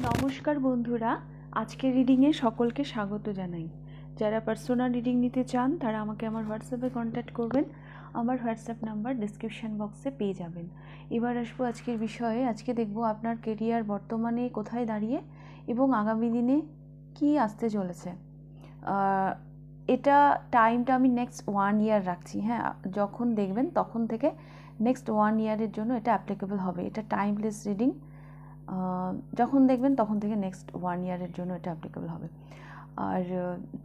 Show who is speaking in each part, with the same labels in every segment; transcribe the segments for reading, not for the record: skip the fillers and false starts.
Speaker 1: নমস্কার বন্ধুরা, আজকের রিডিংয়ে সকলকে স্বাগত জানাই। যারা পার্সোনাল রিডিং নিতে চান তারা আমাকে আমার হোয়াটসঅ্যাপে কন্ট্যাক্ট করবেন। আমার হোয়াটসঅ্যাপ নাম্বার ডিসক্রিপশান বক্সে পেয়ে যাবেন। এবার আসবো আজকের বিষয়ে। আজকে দেখব আপনার কেরিয়ার বর্তমানে কোথায় দাঁড়িয়ে এবং আগামী দিনে কি আসতে চলেছে। এটা টাইমটা আমি নেক্সট 1 ইয়ার রাখছি। হ্যাঁ, যখন দেখবেন তখন থেকে নেক্সট 1 ইয়ারের জন্য এটা অ্যাপ্লিকেবল হবে। এটা টাইমলেস রিডিং। যখন দেখবেন তখন থেকে নেক্সট 1 ইয়ারের জন্য এটা অ্যাপ্লিকেবল হবে। আর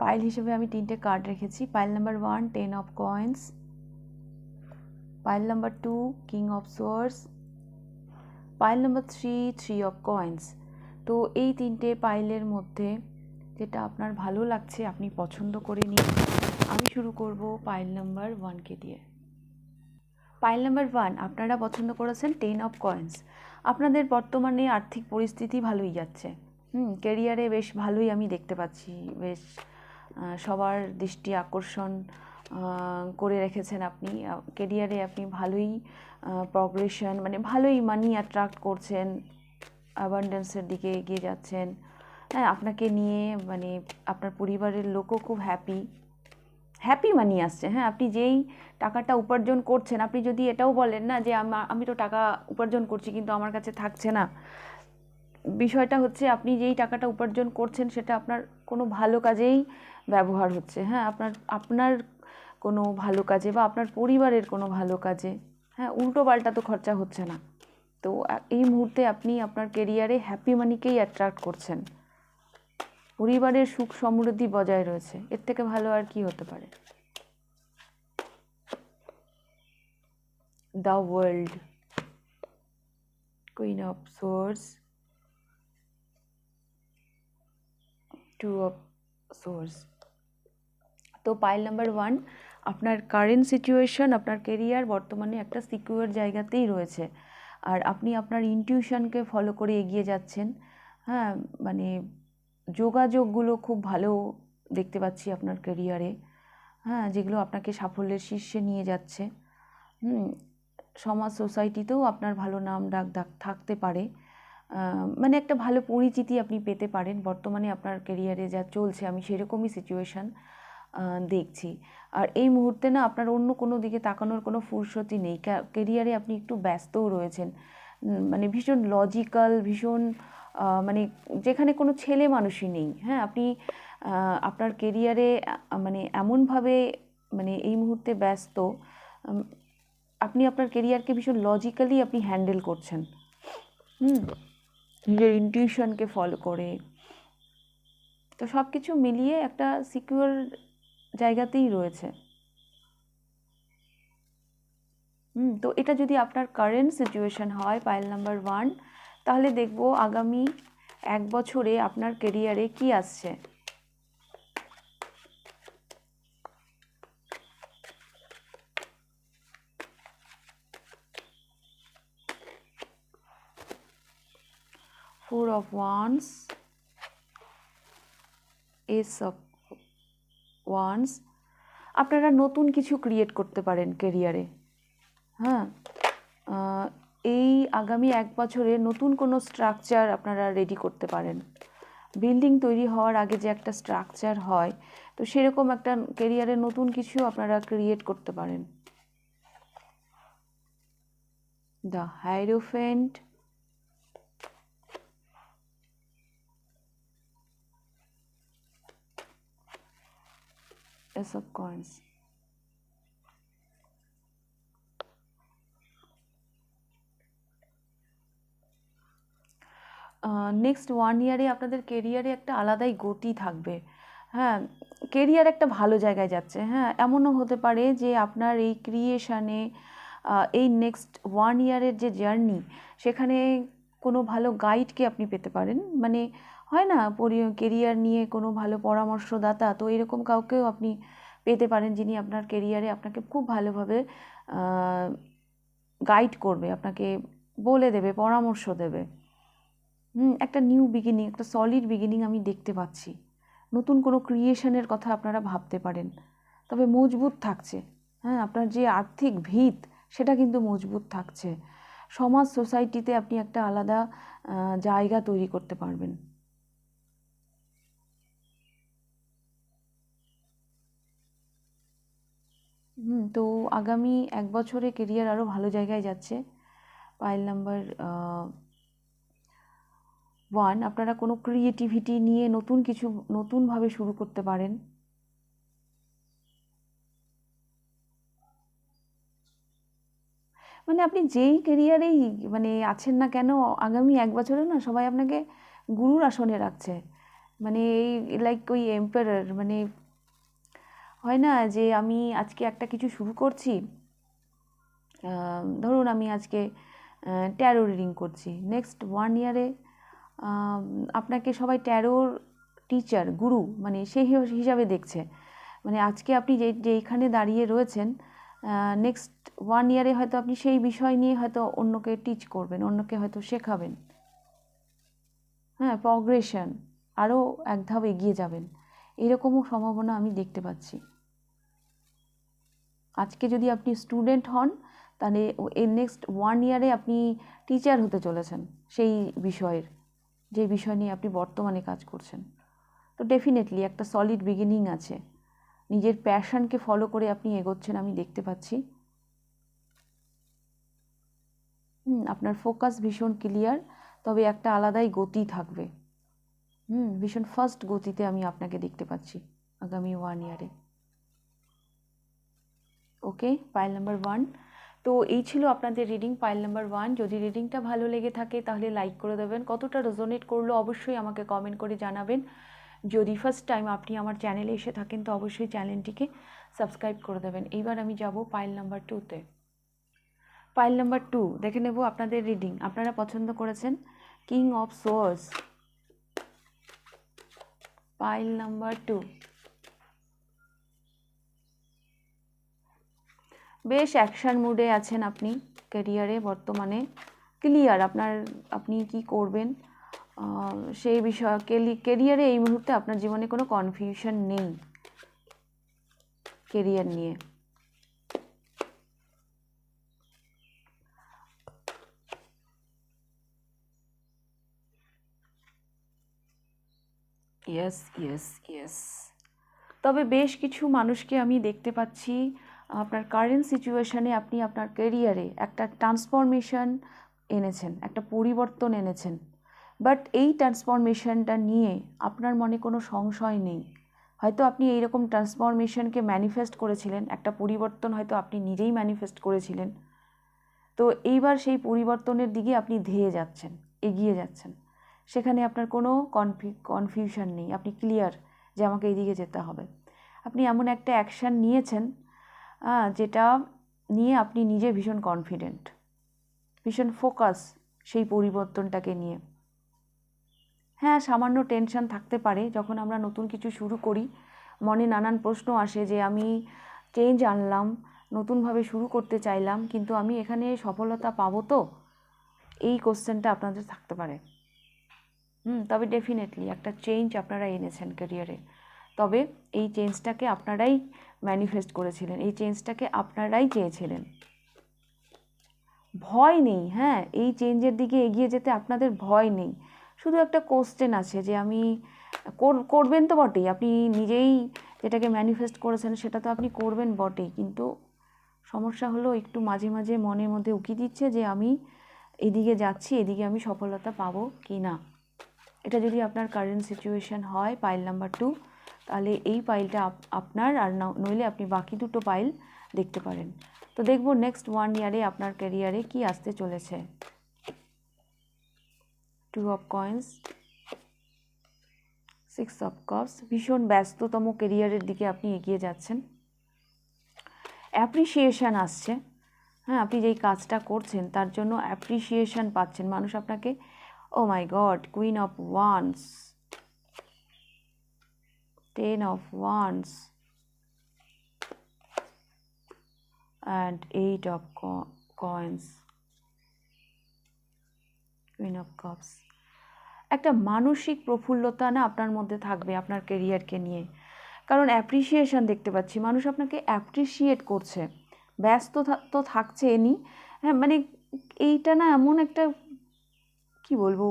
Speaker 1: পাইল হিসেবে আমি 3টে কার্ড রেখেছি। Pile number 1 10 of coins, pile number 2 king of swords, pile number 3 3 of coins. তো এই 3টে পাইলের মধ্যে যেটা আপনার ভালো লাগছে আপনি পছন্দ করে নিন। আমি শুরু করব পাইল নাম্বার 1কে দিয়ে। পাইল নাম্বার 1 আপনারা পছন্দ করেছেন 10 অফ কয়েন্স। আপনাদের বর্তমানে আর্থিক পরিস্থিতি ভালোই যাচ্ছে। কেরিয়ারে বেশ ভালোই আমি দেখতে পাচ্ছি। বেশ সবার দৃষ্টি আকর্ষণ করে রেখেছেন আপনি। কেরিয়ারে আপনি ভালোই প্রগ্রেশন, মানে ভালোই মানি অ্যাট্রাক্ট করছেন, অ্যাবান্ডেন্সের দিকে এগিয়ে যাচ্ছেন। হ্যাঁ, আপনাকে নিয়ে মানে আপনার পরিবারের লোকও খুব হ্যাপি মানি আসছে। হ্যাঁ, আপনি যেই টাকাটা উপার্জন করছেন, আপনি যদি এটাও বলেন না যে আমি তো টাকা উপার্জন করছি কিন্তু আমার কাছে থাকছে না, বিষয়টা হচ্ছে আপনি যেই টাকাটা উপার্জন করছেন সেটা আপনার কোনো ভালো কাজেই ব্যবহার হচ্ছে। হ্যাঁ, আপনার কোনো ভালো কাজে বা আপনার পরিবারের কোনো ভালো কাজে। হ্যাঁ, উল্টো পাল্টা তো খরচা হচ্ছে না। তো এই মুহূর্তে আপনি আপনার কেরিয়ারে হ্যাপি মানিকেই অ্যাট্রাক্ট করছেন। পরিবারের সুখ সমৃদ্ধি বজায় রয়েছে। এর থেকে ভালো আর কি হতে পারে। The world, queen of swords, 2 of swords. তো পাইল নাম্বার 1 আপনার কারেন্ট সিচুয়েশন, আপনার কেরিয়ার বর্তমানে একটা সিকিউর জায়গাতেই রয়েছে। আর আপনি আপনার ইনটিউশনকে ফলো করে এগিয়ে যাচ্ছেন। হ্যাঁ, মানে যোগাযোগগুলো খুব ভালো দেখতে পাচ্ছি আপনার কেরিয়ারে। হ্যাঁ, যেগুলো আপনাকে সাফল্যের শীর্ষে নিয়ে যাচ্ছে। সমাজ সোসাইটিতেও আপনার ভালো নাম ডাক থাকতে পারে। মানে একটা ভালো পরিচিতি আপনি পেতে পারেন। বর্তমানে আপনার কেরিয়ারে যা চলছে আমি সেরকমই সিচুয়েশান দেখছি। আর এই মুহূর্তে না আপনার অন্য কোনো দিকে তাকানোর কোনো ফুরসতই নেই। কেরিয়ারে আপনি একটু ব্যস্তও রয়েছেন। মানে ভীষণ লজিক্যাল, ভীষণ মানে যেখানে কোনো ছেলে মানুষই নেই। হ্যাঁ, আপনি আপনার কেরিয়ারে মানে এমনভাবে মানে এই মুহূর্তে ব্যস্ত, আপনি আপনার কেরিয়ারকে ভীষণ লজিক্যালি আপনি হ্যান্ডেল করছেন। নিজের ইনটিউশনকে ফলো করে। তো সব কিছু মিলিয়ে একটা সিকিউর জায়গাতেই রয়েছে। তো এটা যদি আপনার কারেন্ট সিচুয়েশন হয় পাইল নাম্বার 1, তাহলে দেখব আগামী 1 বছরে আপনার কেরিয়ারে কি আসছে। Four of Wands, Ace of Wands। আপনারা নতুন কিছু ক্রিয়েট করতে পারেন কেরিয়ারে। হ্যাঁ, এই আগামী 1 বছরে নতুন কোনো স্ট্রাকচার আপনারা রেডি করতে পারেন। বিল্ডিং তৈরি হওয়ার আগে যে একটা স্ট্রাকচার হয়, তো সেরকম একটা কেরিয়ারে নতুন কিছু আপনারা ক্রিয়েট করতে পারেন। The hierophant, Ace of Coins। Next 1 ইয়ারে আপনাদের কেরিয়ারে একটা আলাদাই গতি থাকবে। হ্যাঁ, কেরিয়ার একটা ভালো জায়গায় যাচ্ছে। হ্যাঁ, এমনও হতে পারে যে আপনার এই ক্রিয়েশানে এই নেক্সট 1 ইয়ারের যে জার্নি, সেখানে কোনো ভালো গাইডকে আপনি পেতে পারেন। মানে হয় না, কেরিয়ার নিয়ে কোনো ভালো পরামর্শদাতা, তো এরকম কাউকেও আপনি পেতে পারেন যিনি আপনার কেরিয়ারে আপনাকে খুব ভালোভাবে গাইড করবে, আপনাকে বলে দেবে, পরামর্শ দেবে। একটা নিউ বিগিনিং, একটা সলিড বিগিনিং আমি দেখতে পাচ্ছি। নতুন কোনো ক্রিয়েশনের কথা আপনারা ভাবতে পারেন, তবে মজবুত থাকছে। হ্যাঁ, আপনার যে আর্থিক ভিত সেটা কিন্তু মজবুত থাকছে। সমাজ সোসাইটিতে আপনি একটা আলাদা জায়গা তৈরি করতে পারবেন। তো আগামী 1 বছরে কেরিয়ার আরও ভালো জায়গায় যাচ্ছে। পাইল নাম্বার 1, আপনারা কোনো ক্রিয়েটিভিটি নিয়ে নতুন কিছু নতুনভাবে শুরু করতে পারেন। মানে আপনি যেই কেরিয়ারেই মানে আছেন না কেন, আগামী 1 বছরে না সবাই আপনাকে গুরুর আসনে রাখছে। মানে এই লাইক ওই এম্পারার, মানে হয় না যে আমি আজকে একটা কিছু শুরু করছি, ধরুন আমি আজকে ট্যারো রিডিং করছি, নেক্সট 1 ইয়ারে আপনাকে সবাই ট্যারোর টিচার, গুরু মানে সেই হিসাবে দেখছে। মানে আজকে আপনি যেইখানে দাঁড়িয়ে রয়েছেন, নেক্সট 1 ইয়ারে হয়তো আপনি সেই বিষয় নিয়ে হয়তো অন্যকে টিচ করবেন, অন্যকে হয়তো শেখাবেন। হ্যাঁ, প্রগ্রেশন, আরও এক ধাপ এগিয়ে যাবেন, এরকমও সম্ভাবনা আমি দেখতে পাচ্ছি। আজকে যদি আপনি স্টুডেন্ট হন, তাহলে এই নেক্সট 1 ইয়ারে আপনি টিচার হতে চলেছেন সেই বিষয়ের, যে বিষয় নিয়ে আপনি বর্তমানে কাজ করছেন। তো ডেফিনেটলি একটা সলিড বিগিনিং আছে, নিজের প্যাশনকে ফলো করে আপনি এগোচ্ছেন আমি দেখতে পাচ্ছি। আপনার ফোকাস ভীষণ ক্লিয়ার, তবে একটা আলাদাই গতি থাকবে। ভীষণ ফার্স্ট গতিতে আমি আপনাকে দেখতে পাচ্ছি আগামী 1 ইয়ারে। ওকে, পাইল নাম্বার 1। তো এই ছিল আপনাদের রিডিং, পাইল নাম্বার 1। যদি রিডিংটা ভালো লেগে থাকে তাহলে লাইক করে দেবেন, কতটা রেজোনেট করলো অবশ্যই আমাকে কমেন্ট করে জানাবেন। যদি ফার্স্ট টাইম আপনি আমার চ্যানেলে এসে থাকেন তো অবশ্যই চ্যানেলটিকে সাবস্ক্রাইব করে দেবেন। এইবার আমি যাব পাইল নাম্বার 2তে। পাইল নাম্বার 2 দেখে নেব আপনাদের রিডিং। আপনারা পছন্দ করেছেন king of swords, pile number 2। বেশ অ্যাকশান মুডে আছেন আপনি ক্যারিয়ারে বর্তমানে, ক্লিয়ার আপনি কি করবেন সেই বিষয়। কেরিয়ারে এই মুহূর্তে আপনার জীবনে কোনো কনফিউশন নেই কেরিয়ার নিয়ে। Yes yes yes. তবে বেশ কিছু মানুষকে আমি দেখতে পাচ্ছি আপনার কারেন্ট সিচুয়েশানে আপনি আপনার কেরিয়ারে একটা ট্রান্সফরমেশন এনেছেন, একটা পরিবর্তন এনেছেন। বাট এই ট্রান্সফরমেশনটা নিয়ে আপনার মনে কোনো সংশয় নেই। হয়তো আপনি এইরকম ট্রান্সফরমেশনকে ম্যানিফেস্ট করেছিলেন, একটা পরিবর্তন হয়তো আপনি নিজেই ম্যানিফেস্ট করেছিলেন। তো এইবার সেই পরিবর্তনের দিকে আপনি ধেয়ে যাচ্ছেন, এগিয়ে যাচ্ছেন। সেখানে আপনার কোনো কনফিউশন নেই, আপনি ক্লিয়ার যে আমাকে এইদিকে যেতে হবে। আপনি এমন একটা অ্যাকশান নিয়েছেন যেটা নিয়ে আপনি নিজে ভীষণ কনফিডেন্ট, ভীষণ ফোকাস সেই পরিবর্তনটাকে নিয়ে। হ্যাঁ, সামান্য টেনশন থাকতে পারে যখন আমরা নতুন কিছু শুরু করি, মনে নানান প্রশ্ন আসে যে আমি চেঞ্জ আনলাম, নতুনভাবে শুরু করতে চাইলাম, কিন্তু আমি এখানে সফলতা পাবো তো, এই কোশ্চেনটা আপনাদের থাকতে পারে। তবে ডেফিনেটলি একটা চেঞ্জ আপনারা এনেছেন ক্যারিয়ারে, তবে এই চেঞ্জটাকে আপনারাই ম্যানিফেস্ট করেছিলেন, এই চেঞ্জটাকে আপনারাই চেয়েছিলেন। ভয় নেই, হ্যাঁ, এই চেঞ্জের দিকে এগিয়ে যেতে আপনাদের ভয় নেই। শুধু একটা কোশ্চেন আছে যে আমি করবেন তো বটেই, আপনি নিজেই যেটাকে ম্যানিফেস্ট করেছেন সেটা তো আপনি করবেন বটেই, কিন্তু সমস্যা হলো একটু মাঝে মাঝে মনের মধ্যে উকি দিচ্ছে যে আমি এদিকে যাচ্ছি, এদিকে আমি সফলতা পাবো কি না। এটা যদি আপনার কারেন্ট সিচুয়েশান হয় পাইল নাম্বার 2, তাহলে এই পাইলটা আপনার, আর নইলে আপনি বাকি দুটো পাইল দেখতে পারেন। তো দেখব নেক্সট 1 ইয়ারে আপনার ক্যারিয়ারে কি আসতে চলেছে। 2 অফ কয়েন্স, 6 অফ কাপস। ভীষণ ব্যস্ততম ক্যারিয়ারের দিকে আপনি এগিয়ে যাচ্ছেন। অ্যাপ্রিসিয়েশান আসছে, হ্যাঁ, আপনি যেই কাজটা করছেন তার জন্য অ্যাপ্রিসিয়েশান পাচ্ছেন, মানুষ আপনাকে, oh my God, queen of wands, 10 of wands and 8 of coins, queen of cups। একটা মানসিক প্রফুল্লতা না আপনার মধ্যে থাকবে আপনার ক্যারিয়ারকে নিয়ে, কারণ অ্যাপ্রিসিয়েশন দেখতে পাচ্ছি, মানুষ আপনাকে অ্যাপ্রিসিয়েট করছে। ব্যস্ত তো থাকছেনই, হ্যাঁ, মানে এইটা না এমন একটা, কি বলবো,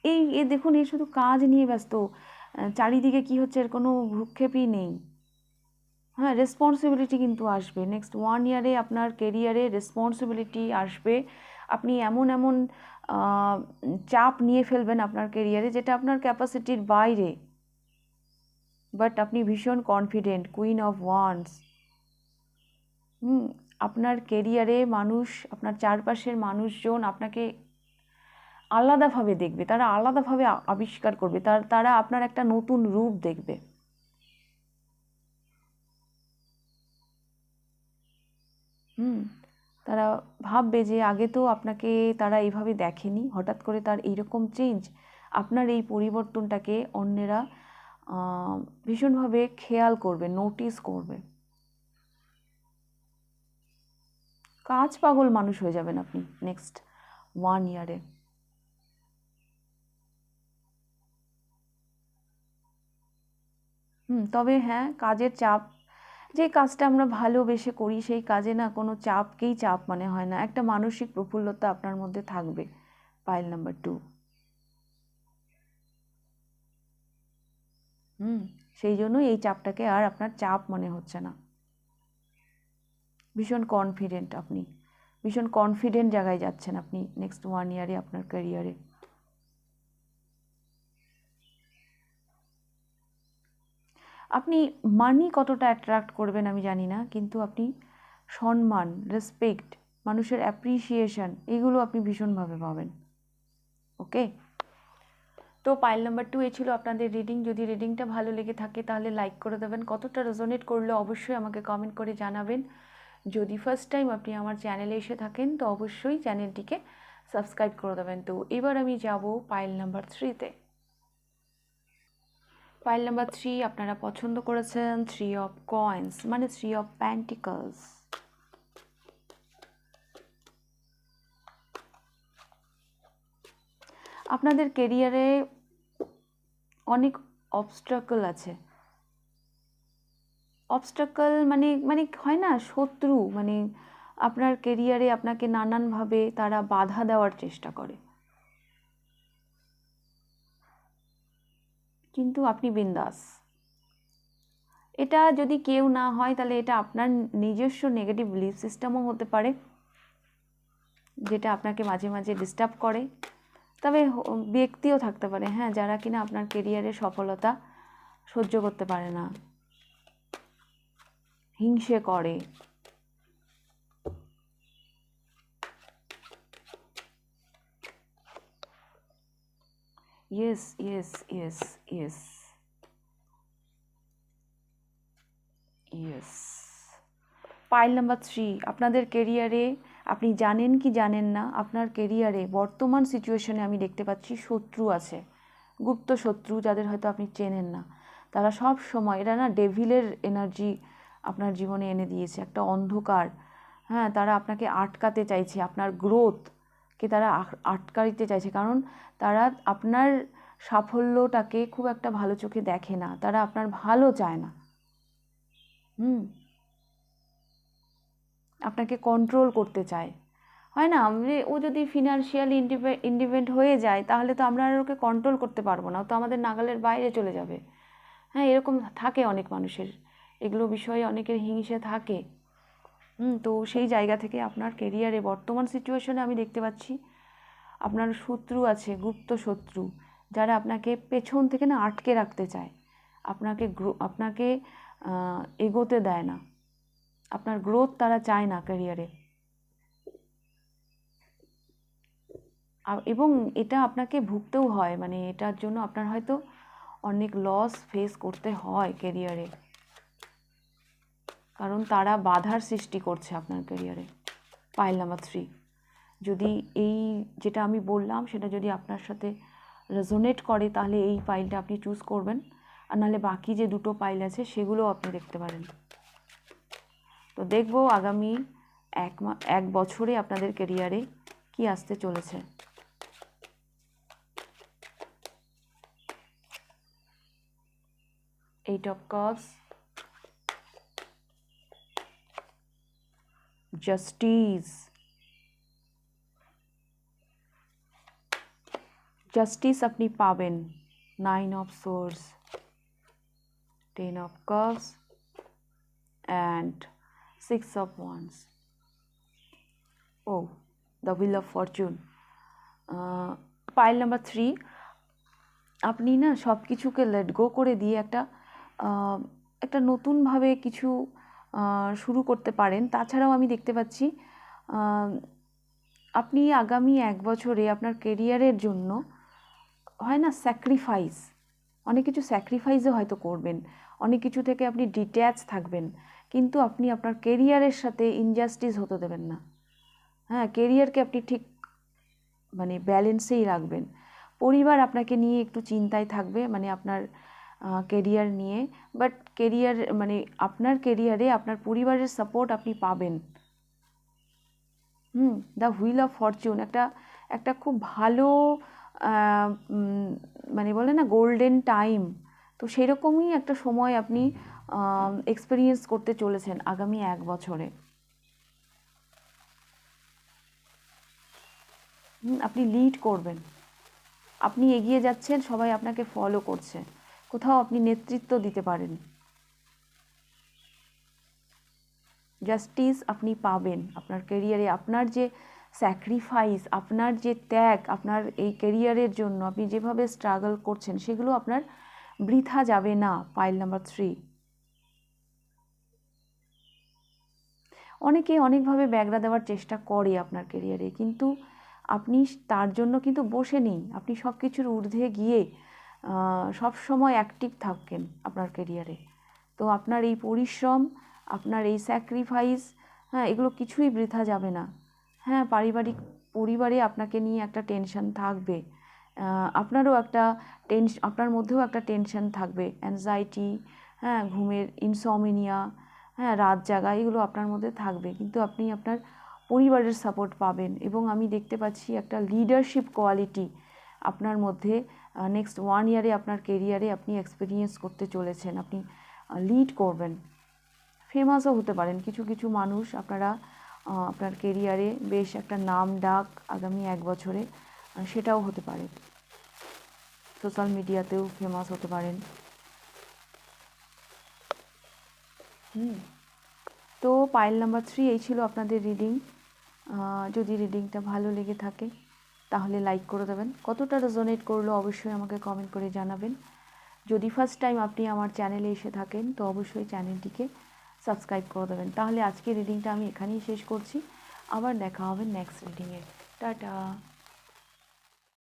Speaker 1: এই দেখুন, এই শুধু কাজ নিয়ে ব্যস্ত, চারিদিকে কি হচ্ছে এর কোনো ভ্রুক্ষেপই নেই। হ্যাঁ, রেসপন্সিবিলিটি কিন্তু আসবে নেক্সট 1 ইয়ারে, আপনার কেরিয়ারে রেসপন্সিবিলিটি আসবে। আপনি এমন এমন চাপ নিয়ে ফেলবেন আপনার কেরিয়ারে যেটা আপনার ক্যাপাসিটির বাইরে, বাট আপনি ভীষণ কনফিডেন্ট, কুইন অফ ওয়ান্স। আপনার কেরিয়ারে মানুষ, আপনার চারপাশের মানুষজন আপনাকে আলাদাভাবে দেখবে, তারা আলাদাভাবে আবিষ্কার করবে, তারা আপনার একটা নতুন রূপ দেখবে। তারা ভাববে যে আগে তো আপনাকে তারা এইভাবে দেখেনি, হঠাৎ করে তার এইরকম চেঞ্জ। আপনার এই পরিবর্তনটাকে অন্যেরা ভীষণভাবে খেয়াল করবে, নোটিস করবে। কাজ পাগল মানুষ হয়ে যাবেন আপনি নেক্সট 1 ইয়ারে। তবে হ্যাঁ, কাজের চাপ, যে কাজটা আমরা ভালোবেসে করি সেই কাজে না কোনো চাপকেই চাপ মনে হয় না, একটা মানসিক প্রফুল্লতা আপনার মধ্যে থাকবে। Pile number 2। সেই জন্যই এই চাপটাকে আর আপনার চাপ মনে হচ্ছে না। ভীষণ কনফিডেন্ট আপনি, ভীষণ কনফিডেন্ট জায়গায় যাচ্ছেন আপনি নেক্সট 1 ইয়ারে আপনার ক্যারিয়ারে। আপনি মানি কতটা অ্যাট্রাক্ট করবেন আমি জানি না, কিন্তু আপনি সম্মান, রেসপেক্ট, মানুষের অ্যাপ্রিসিয়েশন, এগুলো আপনি ভীষণভাবে পাবেন। ওকে, তো পাইল নাম্বার 2 এই ছিল আপনাদের রিডিং। যদি রিডিংটা ভালো লেগে থাকে তাহলে লাইক করে দেবেন, কতটা রেজোনেট করলে অবশ্যই আমাকে কমেন্ট করে জানাবেন। যদি ফার্স্ট টাইম আপনি আমার চ্যানেলে এসে থাকেন তো অবশ্যই চ্যানেলটিকে সাবস্ক্রাইব করে দেবেন। তো এবার আমি যাব পাইল নাম্বার 3-তে। পাইল নাম্বার 3 আপনারা পছন্দ করেছেন 3 অফ কয়েন্স, মানে 3 অফ পেন্টিকলস। আপনাদের কেরিয়ারে অনেক অবস্ট্রাকল আছে। অবস্ট্রাকল মানে মানে হয় না, শত্রু, মানে আপনার কেরিয়ারে আপনাকে নানানভাবে তারা বাধা দেওয়ার চেষ্টা করে, কিন্তু আপনি বিন্দাস। এটা যদি কেউ না হয় তাহলে এটা আপনার নিজস্ব নেগেটিভ বিলিফ সিস্টেমও হতে পারে, যেটা আপনাকে মাঝে মাঝে ডিস্টার্ব করে। তবে ব্যক্তিও থাকতে পারে, হ্যাঁ, যারা কিনা আপনার কেরিয়ারে সফলতা সহ্য করতে পারে না, হিংসে করে। Yes yes yes yes yes. Pile number 3 আপনাদের কেরিয়ারে, আপনি জানেন কি জানেন না, আপনার কেরিয়ারে বর্তমান সিচুয়েশনে আমি দেখতে পাচ্ছি শত্রু আছে, গুপ্ত শত্রু, যাদের হয়তো আপনি চেনেন না। তারা সব সময়, এরা না ডেভিলের এনার্জি আপনার জীবনে এনে দিয়েছে, একটা অন্ধকার। হ্যাঁ, তারা আপনাকে আটকাতে চাইছে, আপনার গ্রোথকে তারা আটকাইতে চাইছে, কারণ তারা আপনার সাফল্যটাকে খুব একটা ভালো চোখে দেখে না, তারা আপনার ভালো চায় না। আপনাকে কন্ট্রোল করতে চায়। হয় না, ও যদি ফিনান্সিয়ালি ইন্ডিপেন্ডেন্ট হয়ে যায় তাহলে তো আমরা আর ওকে কন্ট্রোল করতে পারবো না, তো আমাদের নাগালের বাইরে চলে যাবে। হ্যাঁ, এরকম থাকে অনেক মানুষের, এগুলো বিষয়ে অনেকের হিংসে থাকে। তো সেই জায়গা থেকে আপনার কেরিয়ারে বর্তমান সিচুয়েশনে আমি দেখতে পাচ্ছি আপনার শত্রু আছে, গুপ্ত শত্রু, যারা আপনাকে পেছন থেকে না আটকে রাখতে চায়, আপনাকে এগোতে দেয় না, আপনার গ্রোথ তারা চায় না ক্যারিয়ারে। এবং এটা আপনাকে ভুগতেও হয়, মানে এটার জন্য আপনার হয়তো অনেক লস ফেস করতে হয় ক্যারিয়ারে, কারণ তারা বাধার সৃষ্টি করছে আপনার ক্যারিয়ারে। পাইল নাম্বার 3, যদি এই যেটা আমি বললাম সেটা যদি আপনার সাথে রেজোনেট করে তাহলে এই পাইলটা আপনি চুজ করবেন, আর নাহলে বাকি যে দুটো পাইল আছে সেগুলোও আপনি দেখতে পারেন। তো দেখব আগামী 1 বছরে আপনাদের ক্যারিয়ারে কি আসতে চলেছে। 8 of Cups, Justice, জাস্টিস আপনি পাবেন, 9 of swords, 10 of cups and 6 of wands. ও, the wheel of fortune. Pile number 3, আপনি না সব কিছুকে লেট গো করে দিয়ে একটা নতুনভাবে কিছু শুরু করতে পারেন। তাছাড়াও আমি দেখতে পাচ্ছি আপনি আগামী 1 বছরে আপনার কেরিয়ারের জন্য হয় না স্যাক্রিফাইস, অনেক কিছু স্যাক্রিফাইসও হয়তো করবেন, অনেক কিছু থেকে আপনি ডিট্যাচ থাকবেন, কিন্তু আপনি আপনার কেরিয়ারের সাথে ইনজাস্টিস হতে দেবেন না। হ্যাঁ, কেরিয়ারকে আপনি ঠিক মানে ব্যালেন্সেই রাখবেন। পরিবার আপনাকে নিয়ে একটু চিন্তায় থাকবে, মানে আপনার কেরিয়ার নিয়ে, বাট কেরিয়ার মানে আপনার কেরিয়ারে আপনার পরিবারের সাপোর্ট আপনি পাবেন। দ্য হুইল অফ ফরচুন একটা খুব ভালো মানে বলে না গোল্ডেন টাইম, তো সেরকমই একটা সময় আপনি এক্সপিরিয়েন্স করতে চলেছেন আগামী 1 বছরে। আপনি লিড করবেন, আপনি এগিয়ে যাচ্ছেন, সবাই আপনাকে ফলো করছে, কোথাও আপনি নেতৃত্ব দিতে পারেন। জাস্টিস আপনি পাবেন আপনার কেরিয়ারে। আপনার যে স্যাক্রিফাইস, আপনার যে ত্যাগ, আপনার এই কেরিয়ারের জন্য আপনি যেভাবে স্ট্রাগল করছেন, সেগুলো আপনার বৃথা যাবে না। পাইল নাম্বার 3, অনেকে অনেকভাবে ব্যাগরা দেওয়ার চেষ্টা করে আপনার কেরিয়ারে, কিন্তু আপনি তার জন্য কিন্তু বসে নেই, আপনি সব কিছুর ঊর্ধ্বে গিয়ে সব সময় অ্যাক্টিভ থাকেন আপনার কেরিয়ারে। তো আপনার এই পরিশ্রম, আপনার এই স্যাক্রিফাইস, হ্যাঁ, এগুলো কিছুই বৃথা যাবে না। হ্যাঁ, পরিবারে আপনাকে নিয়ে একটা টেনশন থাকবে, আপনারও একটা আপনার মধ্যেও একটা টেনশন থাকবে, অ্যাংজাইটি, হ্যাঁ, ঘুমের ইনসোমনিয়া, হ্যাঁ, রাত জাগা, এগুলো আপনার মধ্যে থাকবে, কিন্তু আপনি আপনার পরিবারের সাপোর্ট পাবেন। এবং আমি দেখতে পাচ্ছি একটা লিডারশিপ কোয়ালিটি আপনার মধ্যে নেক্সট 1 ইয়ারে আপনার কেরিয়ারে আপনি এক্সপিরিয়েন্স করতে চলেছেন। আপনি লিড করবেন, ফেমাসও হতে পারেন। কিছু কিছু মানুষ আপনারা আপনার কেরিয়ারে বেশ একটা নাম ডাক আগামী 1 বছরে সেটাও হতে পারে, সোশ্যাল মিডিয়াতেও ফেমাস হতে পারেন। তো পাইল নাম্বার 3 এই ছিল আপনাদের রিডিং। যদি রিডিংটা ভালো লেগে থাকে তাহলে লাইক করে দেবেন, কতটা রেজোনেট করলো অবশ্যই আমাকে কমেন্ট করে জানাবেন। যদি ফার্স্ট টাইম আপনি আমার চ্যানেলে এসে থাকেন তো অবশ্যই চ্যানেলটিকে সাবস্ক্রাইব করে দেবেন। তাহলে আজকে রিডিংটা আমি এখানেই শেষ করছি, আবার দেখা হবে নেক্সট রিডিংয়ে। টাটা।